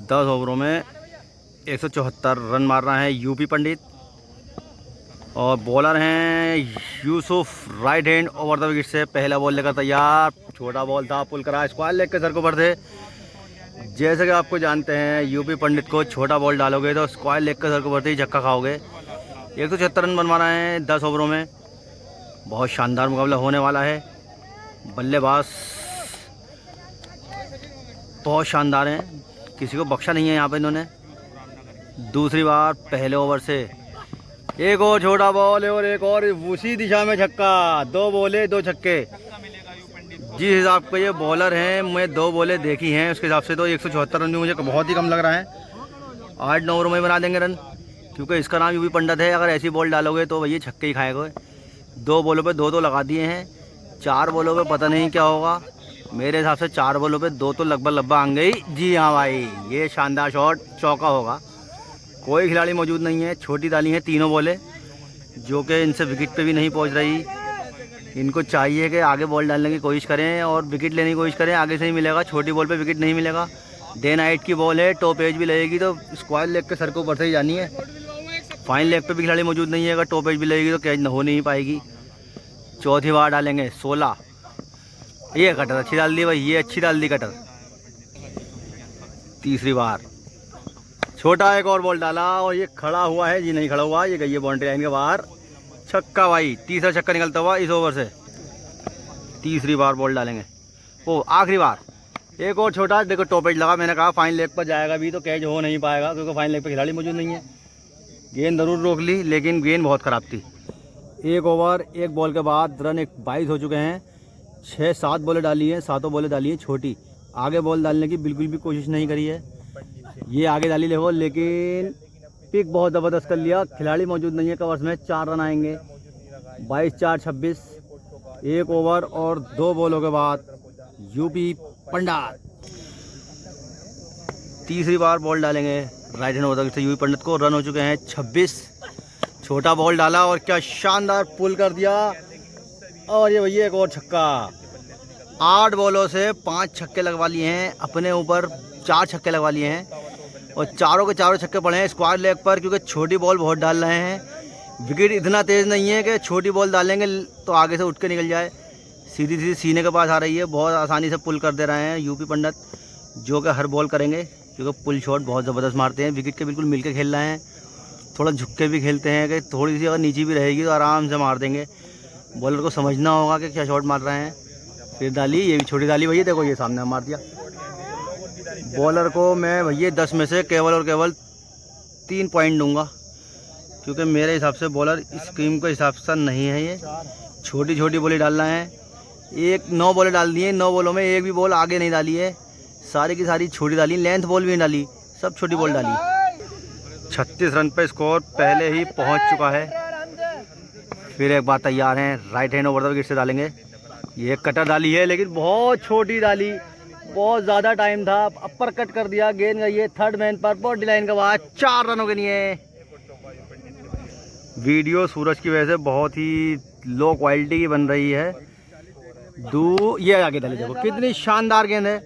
10 ओवरों में 174 रन मार रहा है यूपी पंडित। और बॉलर हैं Yusuf, right hand over the wicket से पहला बॉल लेकर तैयार। छोटा बॉल था, पुल करा, स्क्वायर लेग के सर को ऊपर थे। जैसे कि आपको जानते हैं यूपी पंडित को छोटा बॉल डालोगे तो स्क्वायर लेग के सर को ऊपर ही झक्का खाओगे। 176 रन बनवा रहे हैं 10 ओवरों में। बहुत शानदार मुकाबला होने वाला है। बल्लेबाज बहुत शानदार हैं, किसी को बख्शा नहीं है यहाँ पे इन्होंने। दूसरी बार पहले ओवर से एक और छोटा बॉल है और एक और उसी दिशा में छक्का। 2 बोले 2 छक्के। जिस हिसाब के ये बॉलर हैं, मैं 2 बॉलें देखी हैं, उसके हिसाब से तो 174 रन भी मुझे बहुत ही कम लग रहा है। 8-9 ओवरों में बना देंगे रन, क्योंकि इसका नाम यूपी पंडित है। अगर ऐसी बॉल डालोगे तो भैया छक्के ही खाएगा। 2 बॉलों पे 2 लगा दिए हैं। 4 बॉलों पे पता नहीं क्या होगा। मेरे हिसाब से 4 बॉलों पे 2 तो लगभग आएंगे ही। जी हाँ भाई, ये शानदार शॉट चौका होगा। कोई खिलाड़ी मौजूद नहीं है। छोटी डाली हैं तीनों बॉलें, जो कि इनसे विकेट पे भी नहीं पहुंच रही। इनको चाहिए कि आगे बॉल डालने की कोशिश करें और विकेट लेने की कोशिश करें। आगे से ही मिलेगा, छोटी बॉल पे विकेट नहीं मिलेगा। डे नाइट की बॉल है, टॉप एज भी लगेगी तो स्क्वायर लेग के सर को ऊपर से ही जानी है। फाइन लेग पे भी खिलाड़ी मौजूद नहीं है। अगर टॉप एज भी लगेगी तो कैच हो नहीं पाएगी। चौथी बार डालेंगे 16। ये कटर अच्छी डाल दी भाई, ये अच्छी डाल दी कटर। तीसरी बार छोटा एक और बॉल डाला और ये खड़ा हुआ है। जी नहीं खड़ा हुआ, ये गई है बाउंड्री लाइन के बाहर। छक्का भाई, तीसरा छक्का निकलता हुआ इस ओवर से। तीसरी बार बॉल डालेंगे। ओ आखिरी बार एक और छोटा। देखो टॉप एज लगा, मैंने कहा फाइन लेग पर जाएगा भी तो कैच हो नहीं पाएगा, क्योंकि फाइन लेग पे खिलाड़ी मौजूद नहीं है। गेंद ज़रूर रोक ली, लेकिन गेंद बहुत ख़राब थी। 1 ओवर 1 बॉल के बाद रन 22 हो चुके हैं। 6-7 बॉलें डाली हैं, 7 बॉलें डाली हैं छोटी। आगे बॉल डालने की बिल्कुल भी कोशिश नहीं करी है। ये आगे डाली ले, लेकिन पिक बहुत ज़बरदस्त कर लिया। खिलाड़ी मौजूद नहीं है कवर्स में। 4 रन आएंगे। 22-4 26। 1 ओवर और 2 बॉलों के बाद यूपी पंडित तीसरी बार बॉल डालेंगे राइट हैंड ओवर से यूपी पंडित को। रन हो चुके हैं 26। छोटा बॉल डाला और क्या शानदार पुल कर दिया। और ये भैया एक और छक्का। 8 बॉलों से 5 छक्के लगवा लिए हैं अपने ऊपर। 4 छक्के लगवा लिए हैं और चारों के चारों छक्के पड़े हैं स्क्वायर लेग पर, क्योंकि छोटी बॉल बहुत डाल रहे हैं। विकेट इतना तेज़ नहीं है कि छोटी बॉल डालेंगे तो आगे से उठ के निकल जाए। सीधी सीधी सीने के पास आ रही है। बहुत आसानी से पुल कर दे रहे हैं यूपी पंडित, जो कि हर बॉल करेंगे, क्योंकि पुल शॉट बहुत ज़बरदस्त मारते हैं। विकेट के बिल्कुल मिल के खेल रहे हैं। थोड़ा झुक के भी खेलते हैं कि थोड़ी सी अगर नीचे भी रहेगी तो आराम से मार देंगे। बॉलर को समझना होगा कि क्या शॉट मार रहे हैं। फिर डाली, ये भी छोटी डाली भैया, देखो ये सामने मार दिया। बॉलर को मैं भैया 10 में से केवल और केवल 3 पॉइंट दूंगा, क्योंकि मेरे हिसाब से बॉलर इस टीम के हिसाब से नहीं है। ये छोटी छोटी बॉलें डालना है। 9 बॉलें डाल दी हैं। 9 बॉलों में एक भी बॉल आगे नहीं डाली है। सारी की सारी छोटी डाली। लेंथ बॉल भी नहीं डाली, सब छोटी बॉल डाली। 36 रन पे स्कोर पहले ही पहुंच चुका है। फिर एक बार तैयार हैं, right hand over the wicket से डालेंगे। ये कटर डाली है, लेकिन बहुत छोटी डाली। बहुत ज़्यादा टाइम था, अपर कट कर दिया। गेंद गई है 3rd मैन पर बाउंड्री लाइन के बाद। 4 रनों के लिए। वीडियो सूरज की वजह से बहुत ही लो क्वालिटी की बन रही है। ये आगे डाली, देखो कितनी शानदार गेंद है।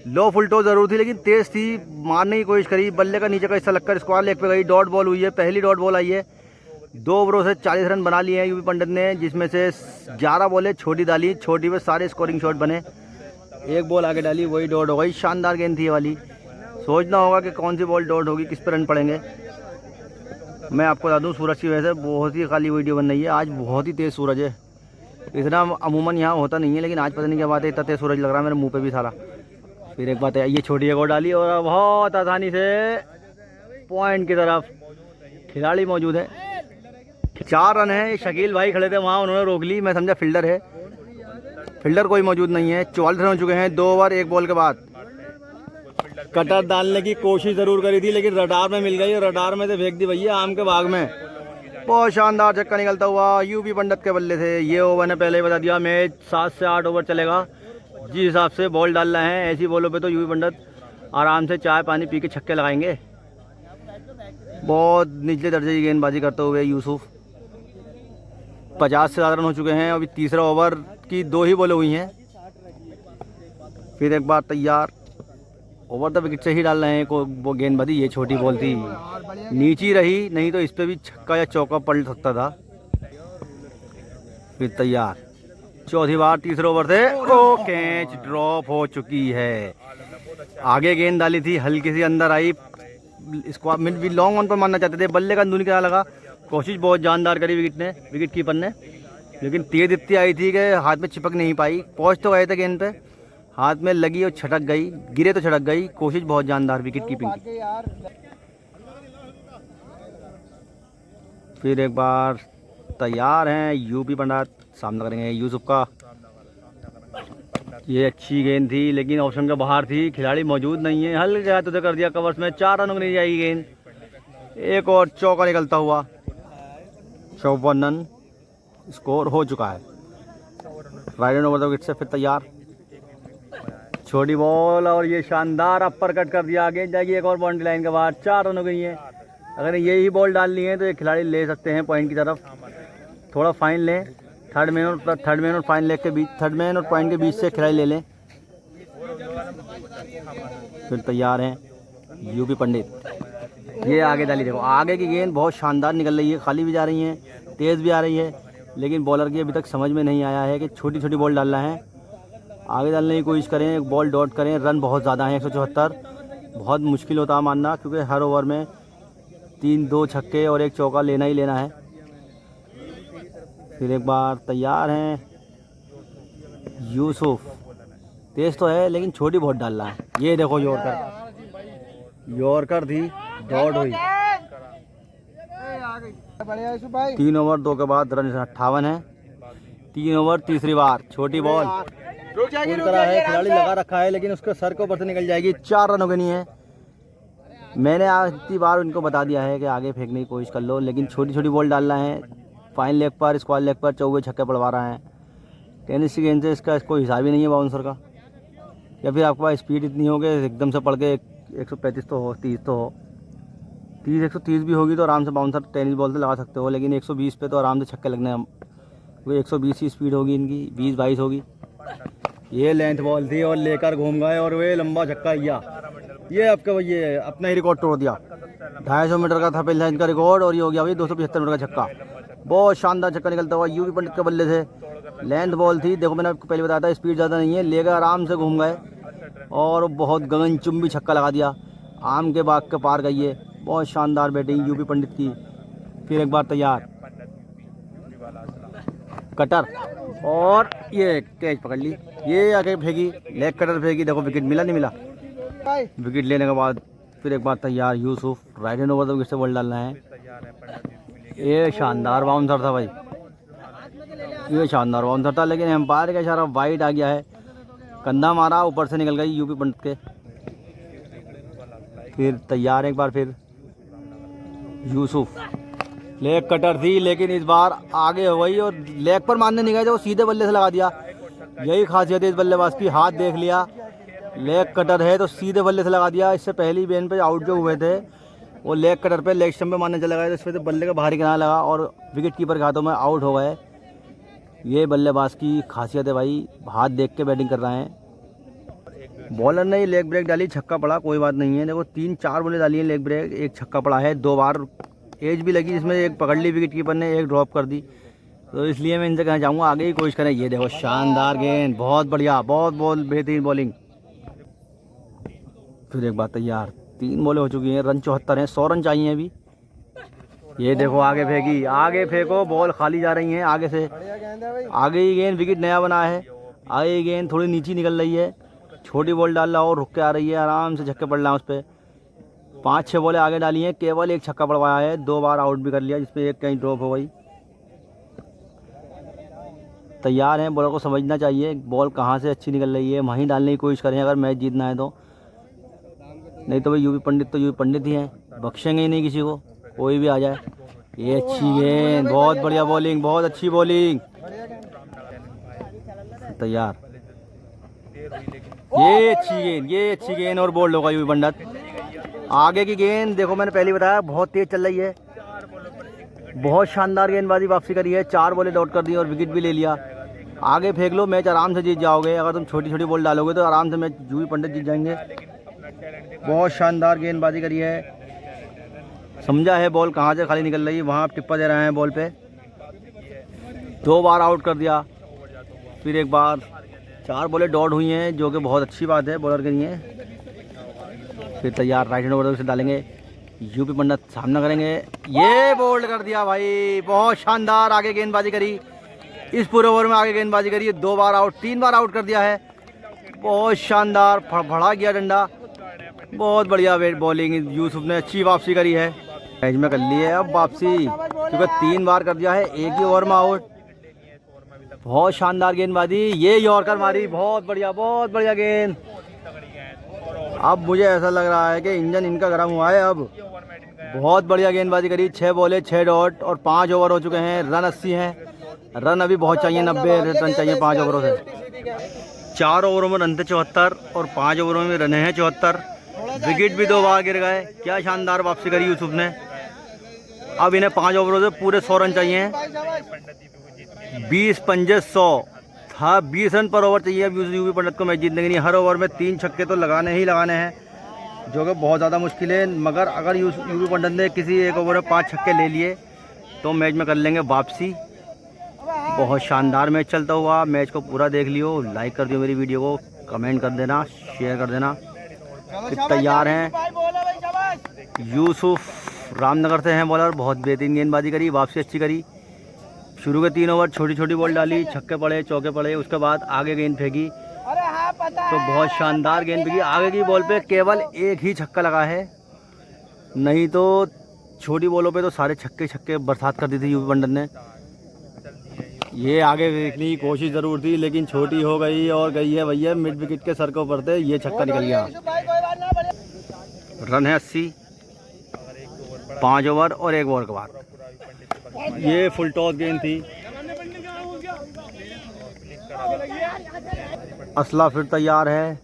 लो फुल टॉस जरूर थी, लेकिन तेज़ थी, मारने की कोशिश करी। बल्ले का नीचे का हिस्सा लगकर स्क्वायर लेग पे गई। डॉट बॉल हुई है, पहली डॉट बॉल आई है। 2 ओवरों से 40 रन बना लिए हैं यूपी पंडित ने, जिसमें से 11 बॉलें छोटी डाली। छोटी में सारे स्कोरिंग शॉट बने। 1 बॉल आगे डाली, वही डॉट हो गई। शानदार गेंद थी ये वाली। सोचना होगा कि कौन सी बॉल डॉट होगी, किस पर रन पड़ेंगे। मैं आपको बता दूं, सूरज की वजह से बहुत ही खाली वीडियो बन रही है। आज बहुत ही तेज़ सूरज है। इतना अमूमन यहाँ होता नहीं है, लेकिन आज पता नहीं क्या बात है, इतना तेज़ सूरज लग रहा है मेरे मुँह पर भी सारा। फिर एक बात है, ये छोटी एक और डाली और बहुत आसानी से पॉइंट की तरफ खिलाड़ी मौजूद है। 4 रन है। शकील भाई खड़े थे वहाँ, उन्होंने रोक ली। मैं समझा फील्डर है, फील्डर कोई मौजूद नहीं है। 44 रन हो चुके हैं 2 ओवर 1 बॉल के बाद। कटर डालने की कोशिश ज़रूर करी थी, लेकिन रडार में मिल गई। रडार में से फेंक दी भैया आम के बाग में। बहुत शानदार छक्का निकलता हुआ यूपी पंडित के बल्ले से। ये ओवर ने पहले ही बता दिया, मैच 7 से 8 ओवर चलेगा। जिस हिसाब से बॉल डाल रहे हैं, ऐसी बॉलों पे तो यूपी पंडित आराम से चाय पानी पी के छक्के लगाएंगे। बहुत निचले दर्जे की गेंदबाजी करते हुए यूसुफ। 50 से ज़्यादा रन हो चुके हैं। अभी तीसरा ओवर की 2 ही बॉलें हुई हैं। फिर एक बार तैयार, ओवर द विकेट से ही डाल रहे हैं को वो गेंदबाजी। ये छोटी बॉल थी, नीची रही, नहीं तो इस पे भी छक्का या चौका पलट सकता था। फिर तैयार, चौथी बार तीसरे ओवर से ओ कैच ड्रॉप हो चुकी है। आगे गेंद डाली थी, हल्की सी अंदर आई, इसको भी लॉन्ग ऑन पर मारना चाहते थे, बल्ले का अंदरूनी किनारा लगा। कोशिश बहुत जानदार करी विकेट कीपर ने, लेकिन तेज इतनी आई थी कि हाथ में चिपक नहीं पाई। पहुंच तो गए थे गेंद पे, हाथ में लगी और छटक गई, गिरे तो छटक गई। कोशिश बहुत जानदार विकेट कीपिंग की। फिर एक बार तैयार हैं यूपी पंडित, सामना करेंगे यूसुफ का। ये अच्छी गेंद थी लेकिन ऑप्शन के बाहर थी, खिलाड़ी मौजूद नहीं है, हल्के हाथों से कर दिया कवर्स में। 4 रनों की नहीं जाएगी गेंद, एक और चौका निकलता हुआ 54 रन स्कोर हो चुका है। Right hand over the wicket से फिर तैयार, छोटी बॉल और ये शानदार अपर कट कर दिया। आगे जाएगी एक और बाउंड्री लाइन के बाहर, 4 रन हो गई हैं। अगर यही बॉल डालनी है तो ये खिलाड़ी ले सकते हैं पॉइंट की तरफ। थोड़ा फाइन लें, थर्ड मैन और फाइन लेग के बीच, थर्ड मैन और पॉइंट के बीच से खिलाड़ी ले लें। फिर तैयार हैं यूपी पंडित, ये आगे डाली। देखो आगे की गेंद बहुत शानदार निकल रही है, खाली भी जा रही है, तेज़ भी आ रही है, लेकिन बॉलर की अभी तक समझ में नहीं आया है कि छोटी छोटी बॉल डालना है। आगे डालने की कोशिश करें, एक बॉल डॉट करें। रन बहुत ज़्यादा हैं, 174, बहुत मुश्किल होता है मानना, क्योंकि हर ओवर में 2 छक्के और 1 चौका लेना ही लेना है। फिर एक बार तैयार हैं यूसुफ, तेज़ तो है लेकिन छोटी बहुत डाल रहा है। ये देखो यॉर्कर थी, डॉट हुई। 3 ओवर 2 के बाद रन 58 है। 3 ओवर तीसरी बार, छोटी बॉल पूरी तरह है, खिलाड़ी लगा रखा है लेकिन उसके सर के ऊपर से निकल जाएगी। 4 रन हो गए नहीं है। मैंने आज इतनी बार उनको बता दिया है कि आगे फेंकने की कोशिश कर लो, लेकिन छोटी छोटी बॉल डालना है। फाइन लेग पर, स्क्वायर लेग पर चौके छक्के पड़वा रहा है। टेनिस की गेंद से इसका कोई हिसाब ही नहीं है बाउंसर का। या फिर आपके पास स्पीड इतनी हो कि एकदम से पड़ के 135 तो हो, 30 तो हो, 30 130 भी होगी तो आराम से बाउंसर टेनिस बॉल से लगा सकते हो, लेकिन 120 पे तो आराम से छक्के लगने हैं। क्योंकि 120 की स्पीड होगी इनकी, 20-22 होगी। ये लेंथ बॉल थी और लेकर घूम गए और वे लंबा छक्का किया। ये आपका ये अपना ही रिकॉर्ड तोड़ दिया। 250 मीटर का था पहले इनका रिकॉर्ड और ये हो गया भाई 275 मीटर का छक्का। बहुत शानदार छक्का निकलता हुआ यूपी पंडित के बल्ले से। लेंथ बॉल थी, देखो मैंने आपको पहले बताया था, स्पीड ज़्यादा नहीं है, लेकर आराम से घूम गए और बहुत गगनचुंबी छक्का लगा दिया। आम के बाग के पार गई है। बहुत शानदार बैटिंग यूपी पंडित की। फिर एक बार तैयार, कटर और ये कैच पकड़ ली, ये आगे फेंकी, लेग कटर फेंकी। देखो विकेट मिला नहीं मिला। विकेट लेने के बाद फिर एक बार तैयार Yusuf, right hand over the wicket से बॉल डालना है। ये शानदार बाउंसर था भाई, ये शानदार बाउंसर था, लेकिन एम्पायर का इशारा वाइड आ गया है। कंधा मारा, ऊपर से निकल गई यूपी पंडित के। फिर तैयार एक बार फिर यूसुफ, लेग कटर थी लेकिन इस बार आगे हो गई और लेग पर मारने नहीं गए थे, वो सीधे बल्ले से लगा दिया। यही खासियत है इस बल्लेबाज की, हाथ देख लिया, लेग कटर है तो सीधे बल्ले से लगा दिया। इससे पहली गेंद पे आउट जो हुए थे वो लेग कटर पे लेग स्टंप पे मारने चले गए, तो इस पर बल्ले का बाहरी किनारा लगा और विकेट कीपर के हाथों में आउट हो गए। ये बल्लेबाज की खासियत है भाई, हाथ देख के बैटिंग कर रहे हैं। बॉलर ने लेग ब्रेक डाली, छक्का पड़ा, कोई बात नहीं है। देखो 3-4 बॉलें डाली हैं लेग ब्रेक, एक छक्का पड़ा है, 2 बार एज भी लगी, जिसमें एक पकड़ ली विकेट कीपर ने, एक ड्रॉप कर दी। तो इसलिए मैं इनसे कहना चाहूँगा आगे ही कोशिश करें। ये देखो शानदार गेंद, बहुत बढ़िया, बहुत बेहतरीन बॉलिंग। फिर एक बार तैयार, 3 बॉलें हो चुकी हैं, रन 74 हैं, 100 रन चाहिए अभी। ये देखो आगे फेंकी, आगे फेंको, बॉल खाली जा रही हैं आगे से। आगे ही गेंद, विकेट नया बना है, आगे ही गेंद थोड़ी नीचे निकल रही है, छोटी बॉल डाल रहा और रुक के आ रही है, आराम से छक्के पड़ रहा है उस पर। 5-6 बॉलें आगे डाली हैं, केवल एक छक्का पड़वाया है, 2 बार आउट भी कर लिया, जिसपे एक कहीं ड्रॉप हो गई। तैयार हैं, बॉलर को समझना चाहिए बॉल कहाँ से अच्छी निकल रही है, वहीं डालने की कोशिश करें अगर मैच जीतना है तो। नहीं तो भाई यूपी पंडित तो यूपी पंडित ही हैं, बख्शेंगे ही नहीं किसी को, कोई भी आ जाए। ये अच्छी गेंद, बहुत बढ़िया बॉलिंग, बहुत अच्छी बॉलिंग। तैयार, ये अच्छी गेंद और बोल्ड होगा यूपी पंडित। आगे की गेंद देखो, मैंने पहले बताया बहुत तेज चल रही है, बहुत शानदार गेंदबाजी वापसी करी है, 4 बॉलें डॉट कर दी और विकेट भी ले लिया। आगे फेंक लो, मैच आराम से जीत जाओगे। अगर तुम छोटी छोटी बॉल डालोगे तो आराम से मैच यूपी पंडित जीत जाएंगे। बहुत शानदार गेंदबाजी करी है। समझा है बॉल कहाँ से खाली निकल रही है, वहाँ टिप्पा दे रहे हैं बॉल पे। 2 बार आउट कर दिया, फिर एक बार। 4 बॉलें डॉट हुई हैं, जो कि बहुत अच्छी बात है बॉलर के लिए। फिर तैयार, राइट हैंड ओवर से डालेंगे। यूपी पंडित सामना करेंगे, ये बोल्ड कर दिया भाई। बहुत शानदार आगे गेंदबाजी करी, इस पूरे ओवर में आगे गेंदबाजी करी। 2 बार आउट, 3 बार आउट कर दिया है। बहुत शानदार, फड़फड़ा गया डंडा। बहुत बढ़िया वेट बॉलिंग, यूसुफ ने अच्छी वापसी करी है। मैच में कर ली है अब वापसी, क्योंकि 3 बार कर दिया है एक ही ओवर में आउट। बहुत शानदार गेंदबाजी, ये यॉर्कर मारी, बहुत बढ़िया गेंद। अब मुझे ऐसा लग रहा है कि इंजन इनका गर्म हुआ है अब। बहुत बढ़िया गेंदबाजी करी, 6 बॉले 6 डॉट और 5 ओवर हो चुके हैं। रन 80 हैं, रन अभी बहुत चाहिए, 90 रन चाहिए 5 ओवरों से। 4 ओवरों में रन थे 74 और 5 ओवरों में रन हैं 74। विकेट भी 2 बार गिर गए। क्या शानदार वापसी करी यूसुफ ने। अब इन्हें 5 ओवरों से पूरे 100 रन चाहिए। 20 पंजे 100 था, 20 रन पर ओवर चाहिए अब यूपी पंडित को मैच जीतने के लिए। हर ओवर में 3 छक्के तो लगाने ही लगाने हैं, जो कि बहुत ज़्यादा मुश्किल है। मगर अगर यूपी पंडित ने किसी एक ओवर में 5 छक्के ले लिए तो मैच में कर लेंगे वापसी। बहुत शानदार मैच चलता हुआ। मैच को पूरा देख लियो, लाइक कर दियो मेरी वीडियो को, कमेंट कर देना, शेयर कर देना। तैयार हैं यूसुफ, रामनगर से हैं बॉलर। बहुत बेहतरीन गेंदबाजी करी, वापसी अच्छी करी। शुरू के 3 ओवर छोटी बॉल डाली, छक्के पड़े चौके पड़े, उसके बाद आगे गेंद फेंकी तो बहुत शानदार गेंद फेंकी। आगे की बॉल पे केवल एक ही छक्का लगा है, नहीं तो छोटी बॉलों पे तो सारे छक्के बरसात कर दी थी यूपी पंडित ने। ये आगे फेंकने की कोशिश ज़रूर थी, लेकिन छोटी हो गई और गई है भैया मिड विकेट के सर के ऊपर से। ये छक्का निकल गया। रन है 80, 5 ओवर और 1 ओवर के बाद। ये फुल टॉस गेंद थी। असला फिर तैयार है,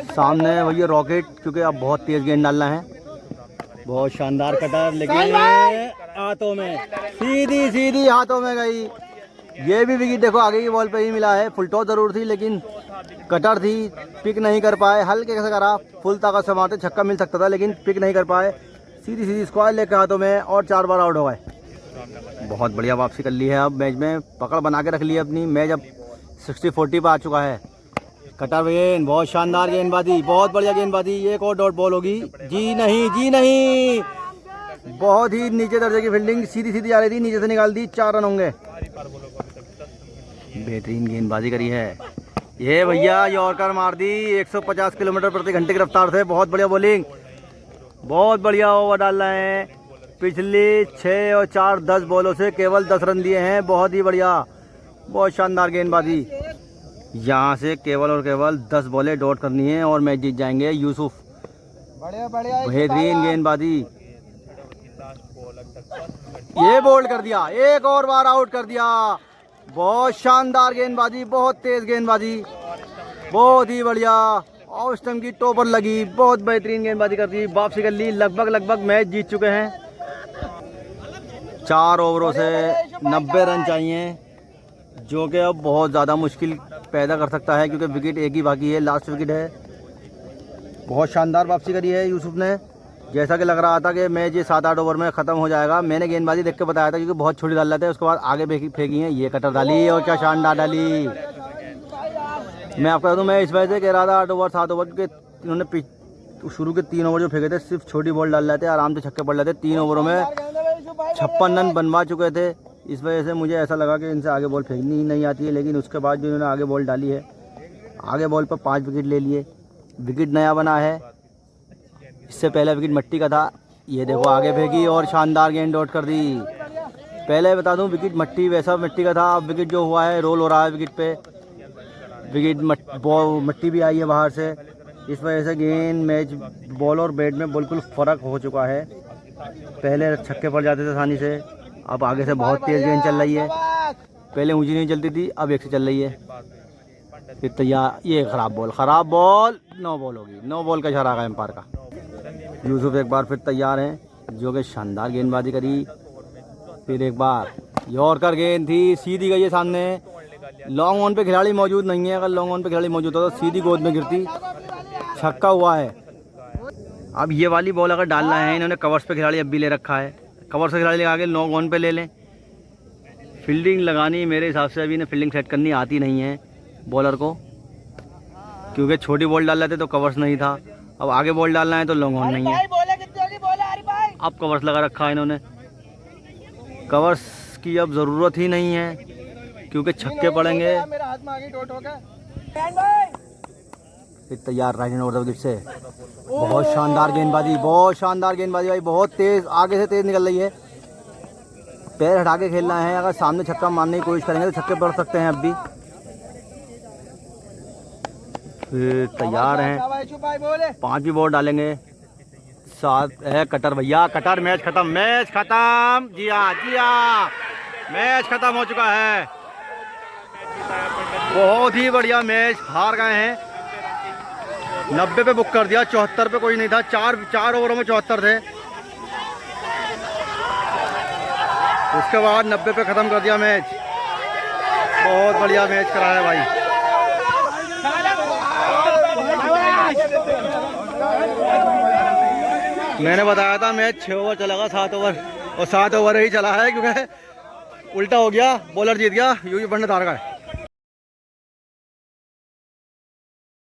सामने भैया रॉकेट, क्योंकि अब बहुत तेज गेंद डालना है। बहुत शानदार कटर, लेकिन हाथों में सीधी हाथों में गई। ये भी विकेट देखो आगे की बॉल पे ही मिला है। फुल टॉस जरूर थी, लेकिन कटर थी, पिक नहीं कर पाए। हल्के से करा, फुल ताकत से मारते छक्का मिल सकता था, लेकिन पिक नहीं कर पाए। सीधी स्क्वायर लेकर हाथों में और 4 बार आउट हो गए। बहुत बढ़िया वापसी कर ली है अब मैच में, पकड़ बना के रख ली है अपनी। मैच अब 60-40 पर आ चुका है। कटर गेंद, बहुत शानदार गेंदबाजी, बहुत बढ़िया गेंदबाजी। एक और डॉट बॉल होगी। जी नहीं, बहुत ही नीचे दर्जे की फील्डिंग, सीधी जा रही थी, नीचे से निकाल दी, 4 रन होंगे। बेहतरीन गेंदबाजी करी है ये भैया, यॉर्कर मार दी 150 किलोमीटर प्रति घंटे की रफ्तार से। बहुत बढ़िया बॉलिंग, बहुत बढ़िया ओवर डाल रहे हैं। पिछली 6 और 4 10 बॉलों से केवल 10 रन दिए हैं। बहुत ही बढ़िया, बहुत शानदार गेंदबाजी। यहाँ से केवल और केवल 10 बॉलें डॉट करनी है और मैच जीत जाएंगे यूसुफ। बेहतरीन गेंदबाजी, ये बोल्ड कर दिया, एक और बार आउट कर दिया। बहुत शानदार गेंदबाजी, बहुत तेज गेंदबाजी, बहुत ही बढ़िया। और स्टंप की टॉपर लगी, बहुत बेहतरीन गेंदबाजी कर दी, वापसी कर ली। लगभग मैच जीत चुके हैं। 4 ओवरों से 90 रन चाहिए, जो कि अब बहुत ज़्यादा मुश्किल पैदा कर सकता है, क्योंकि विकेट एक ही बाकी है, लास्ट विकेट है। बहुत शानदार वापसी करी है यूसुफ ने। जैसा कि लग रहा था कि मैच ये 7-8 ओवर में ख़त्म हो जाएगा। मैंने गेंदबाजी देख के बताया था, क्योंकि बहुत छोटी डाल रहे थे। उसके बाद आगे फेंकी है, ये कटर डाली और क्या शानदार डाली। मैं आपको बता दूँ, मैं इस वजह से कह रहा था 8 ओवर 7 ओवर, क्योंकि इन्होंने शुरू के 3 ओवर जो फेंके थे सिर्फ छोटी बॉल डाल रहे थे, आराम से छक्के पड़ रहे थे। 3 ओवरों में 56 रन बनवा चुके थे। इस वजह से मुझे ऐसा लगा कि इनसे आगे बॉल फेंकनी ही नहीं आती है। लेकिन उसके बाद जो इन्होंने आगे बॉल डाली है, आगे बॉल पर 5 विकेट ले लिए। विकेट नया बना है, इससे पहले विकेट मट्टी का था। ये देखो आगे फेंकी और शानदार गेंद डॉट कर दी। पहले बता दूं, विकेट मट्टी का था। अब विकेट जो हुआ है, रोल हो रहा है विकेट पे। विकेट मट्टी भी आई है बाहर से। इस वजह से गेंद, मैच, बॉल और बैट में बिल्कुल फ़र्क हो चुका है। पहले छक्के पड़ जाते थे आसानी से, अब आगे से बहुत तेज़ गेंद चल रही है। पहले ऊंची नहीं चलती थी, अब एक से चल रही है। फिर तैयार, ये खराब बॉल, 9 बॉल होगी। 9 बॉल का इशारा है एम्पायर का। यूसुफ एक बार फिर तैयार हैं, जो कि शानदार गेंदबाजी करी। फिर एक बार यॉर्कर गेंद थी, सीधी गई है सामने। लॉन्ग ऑन पे खिलाड़ी मौजूद नहीं है, अगर लॉन्ग ऑन पे खिलाड़ी मौजूद होता तो सीधी गोद में गिरती। छक्का हुआ है। अब ये वाली बॉल अगर डालना है, इन्होंने कवर्स पे खिलाड़ी अब भी ले रखा है, कवर्स से खिलाड़ी आगे नो ऑन पे ले लें। फील्डिंग लगानी मेरे हिसाब से अभी इन्हें फील्डिंग सेट करनी आती नहीं है बॉलर को, क्योंकि छोटी बॉल डाल रहे थे तो कवर्स नहीं था, अब आगे बॉल डालना है तो लॉन्ग ऑन नहीं है। अब कवर्स लगा रखा है इन्होंने, कवर्स की अब ज़रूरत ही नहीं है क्योंकि छक्के पड़ेंगे। तैयार right hand over the wicket से, बहुत शानदार गेंदबाजी, बहुत शानदार गेंदबाजी भाई, बहुत तेज, आगे से तेज निकल रही है। पैर हटा के खेलना है, अगर सामने छक्का मारने की कोशिश करेंगे तो छक्के पड़ सकते हैं। अब भी फिर तैयार हैं, 5 बॉल डालेंगे। 7 है कटर भैया, कटर। मैच खत्म, मैच खत्म। जी हाँ, मैच खत्म हो चुका है। बहुत ही बढ़िया मैच, हार गए हैं। 90 पे बुक कर दिया, 74 पे कोई नहीं था। 4 ओवरों में 74 थे, उसके बाद 90 पे ख़त्म कर दिया मैच। बहुत बढ़िया मैच करा है भाई। मैंने बताया था मैच 6 ओवर चलेगा, 7 ओवर, और 7 ओवर ही चला है क्योंकि उल्टा हो गया, बॉलर जीत गया, यूपी पंडित हार गए।